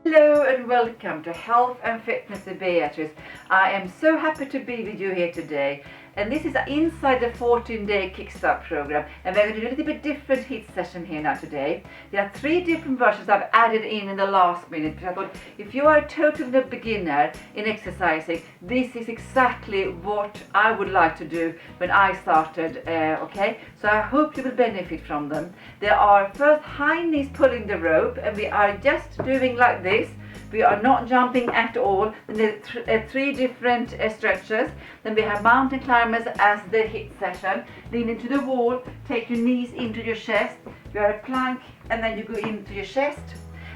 Hello and welcome to Health and Fitness with Beatrice. I am so happy to be with you here today, and this is inside the 14-day kickstart program, and we're going to do a little bit different HIIT session here now today. There are 3 different versions I've added in the last minute, because I thought if you are a total beginner in exercising, this is exactly what I would like to do when I started, okay? So I hope you will benefit from them. There are first high knees pulling the rope, and we are just doing like this. We are not jumping at all. Then there 3 different stretches. Then we have mountain climbers as the HIIT session. Lean into the wall, take your knees into your chest. You are a plank, and then you go into your chest.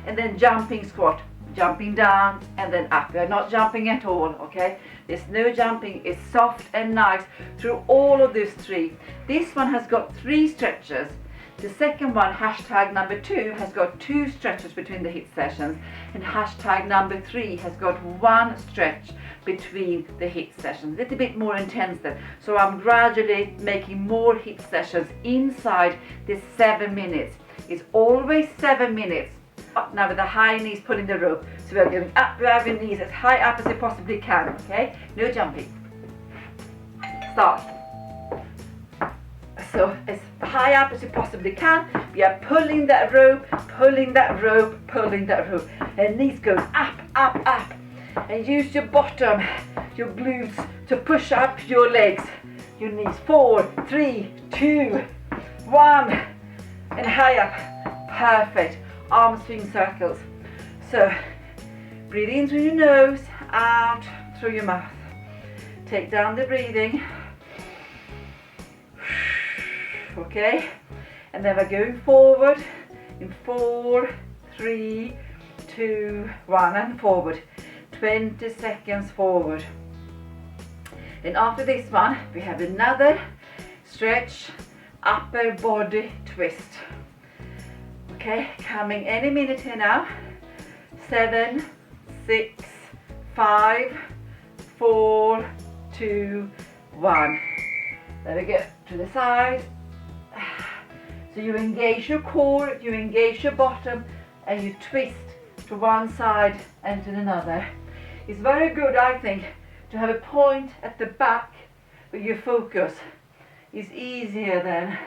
And then jumping squat, jumping down and then up. We are not jumping at all, okay? There's no jumping. It's soft and nice through all of those 3. This one has got 3 stretches. The second one, hashtag number 2, has got 2 stretches between the HIIT sessions, and hashtag number 3 has got 1 stretch between the HIIT sessions. A little bit more intense then. So I'm gradually making more HIIT sessions inside this 7 minutes. It's always 7 minutes. Up now with the high knees pulling the rope. So we're going up, driving knees as high up as you possibly can, okay? No jumping. Start. So as high up as you possibly can, we are pulling that rope, pulling that rope, pulling that rope. And knees goes up, up, up. And use your bottom, your glutes to push up your legs. Your knees, 4, 3, 2, 1. And high up. Perfect. Arm swing circles. So breathe in through your nose, out through your mouth. Take down the breathing. Okay, and then we're going forward in 4, 3, 2, 1, and forward. 20 seconds forward. And after this one, we have another stretch, upper body twist. Okay, coming any minute here now. 7, 6, 5, 4, 2, 1. Then we go to the side. So you engage your core, you engage your bottom, and you twist to one side and to another. It's very good, I think, to have a point at the back where you focus. It's easier then.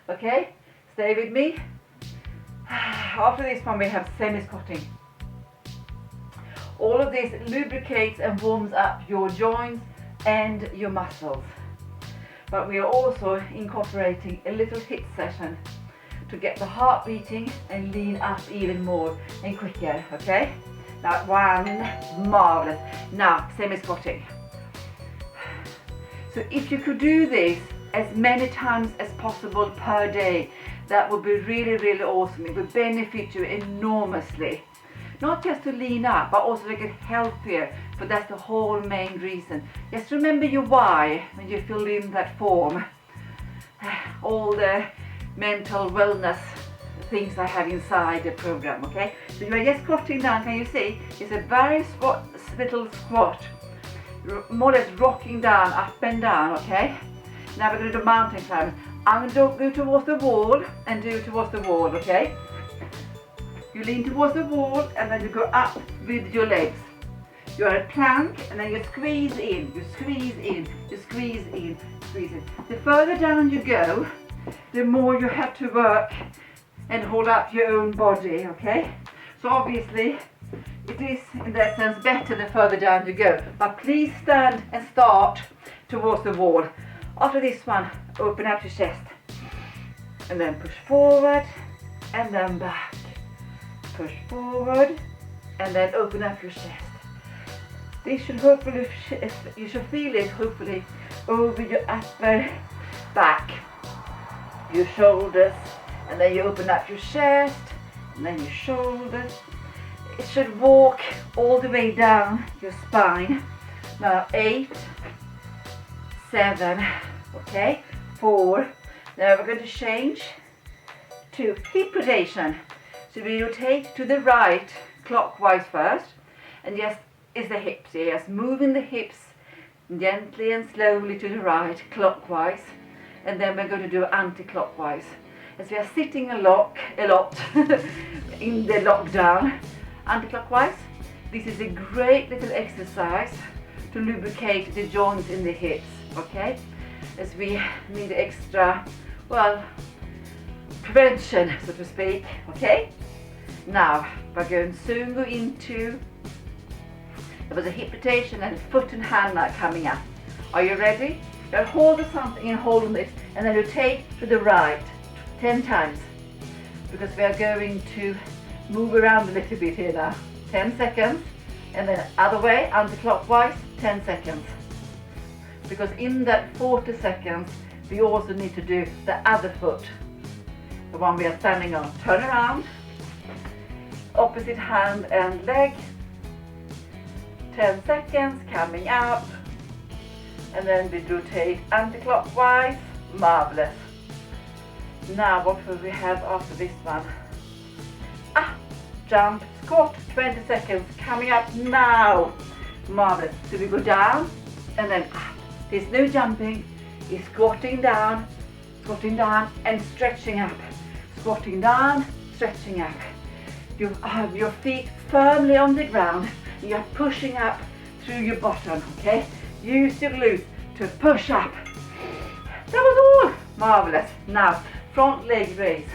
Okay, stay with me. After this one we have semi-squatting. All of this lubricates and warms up your joints and your muscles. But we are also incorporating a little HIIT session to get the heart beating and lean up even more and quicker, okay? That one, marvelous. Now, semi-squatting. So if you could do this as many times as possible per day, that would be really, really awesome. It would benefit you enormously. Not just to lean up, but also to get healthier, but that's the whole main reason. Just remember your why when you fill in that form. All the mental wellness things I have inside the program, okay? So you are just squatting down, can you see? It's a very little squat, more or less rocking down, up and down, okay? Now we're going to do mountain climbing. I'm going to go towards the wall and do towards the wall, okay? You lean towards the wall and then you go up with your legs. You are a plank and then you squeeze in, you squeeze in, you squeeze in, squeeze in. The further down you go, the more you have to work and hold up your own body, okay? So obviously it is in that sense better the further down you go. But please stand and start towards the wall. After this one, open up your chest. And then push forward and then back. Push forward and then open up your chest. This should hopefully, you should feel it hopefully over your upper back, your shoulders, and then you open up your chest and then your shoulders. It should walk all the way down your spine. Now 8, 7, okay, 4. Now we're going to change to hip rotation. So we rotate to the right clockwise first, and just is the hips, yes, moving the hips gently and slowly to the right clockwise, and then we're going to do anti-clockwise. As we are sitting a lot in the lockdown, anti-clockwise. This is a great little exercise to lubricate the joints in the hips, okay? As we need extra, well, prevention, so to speak, okay? Now, we're going to soon go into, there was a hip rotation and a foot and hand now coming up. Are you ready? You'll hold something and hold on it, and then rotate to the right 10 times, because we are going to move around a little bit here now. 10 seconds, and then other way, anti-clockwise, 10 seconds. Because in that 40 seconds, we also need to do the other foot, the one we are standing on. Turn around, opposite hand and leg, 10 seconds, coming up, and then we rotate anti-clockwise. Marvelous. Now what will we have after this one? Jump, squat, 20 seconds, coming up now. Marvelous. So we go down and then up. There's no jumping, it's squatting down and stretching up. Squatting down, stretching up. You have your feet firmly on the ground. You are pushing up through your bottom, okay? Use your glutes to push up. That was all. Marvelous. Now, front leg raise.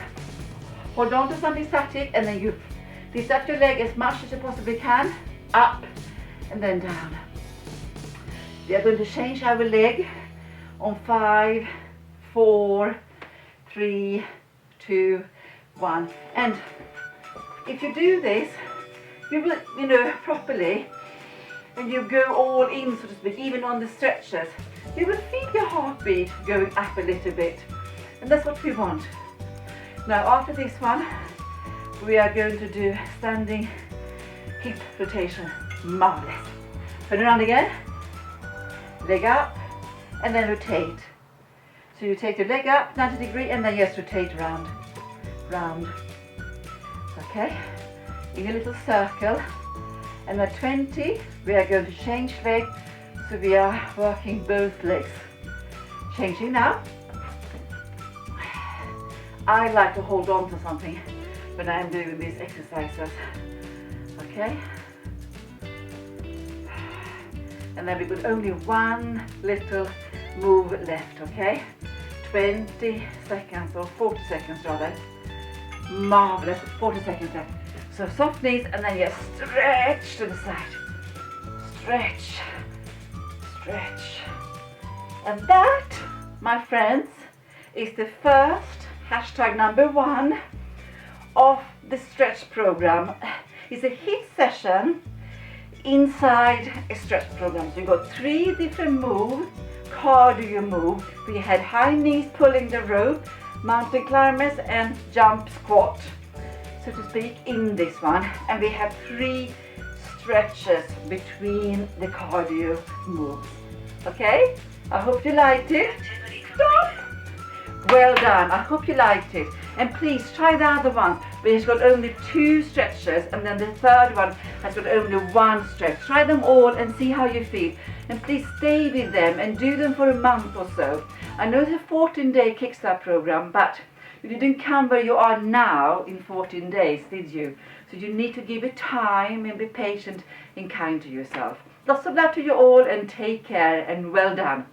Hold on to something static and then you lift up your leg as much as you possibly can. Up and then down. We are going to change our leg on 5, 4, 3, 2, 1. And if you do this, you will, properly, and you go all in, so to speak, even on the stretches, you will feel your heartbeat going up a little bit. And that's what we want. Now after this one, we are going to do standing hip rotation. Marvelous. Turn around again. Leg up and then rotate. So you take your leg up 90 degrees and then just rotate round. Okay, in a little circle. And at 20 we are going to change leg, so we are working both legs. Changing now. I like to hold on to something when I'm doing these exercises. Okay. And then we've got only one little move left, okay? 20 seconds, or 40 seconds rather. Marvelous, 40 seconds left. So soft knees and then you stretch to the side. Stretch, stretch. And that, my friends, is the first #1 of the stretch program. It's a HIIT session inside a stretch program. So you've got 3 different moves, cardio move. We had high knees pulling the rope, mountain climbers and jump squat, so to speak, in this one. And we have 3 stretches between the cardio moves. Okay, I hope you liked it. Stop. Well done, I hope you liked it. And please try the other one, but it's got only 2 stretches, and then the third one has got only 1 stretch. Try them all and see how you feel. And please stay with them and do them for a month or so. I know it's a 14-day kickstart program, but you didn't come where you are now in 14 days, did you? So you need to give it time and be patient and kind to yourself. Lots of love to you all and take care and well done.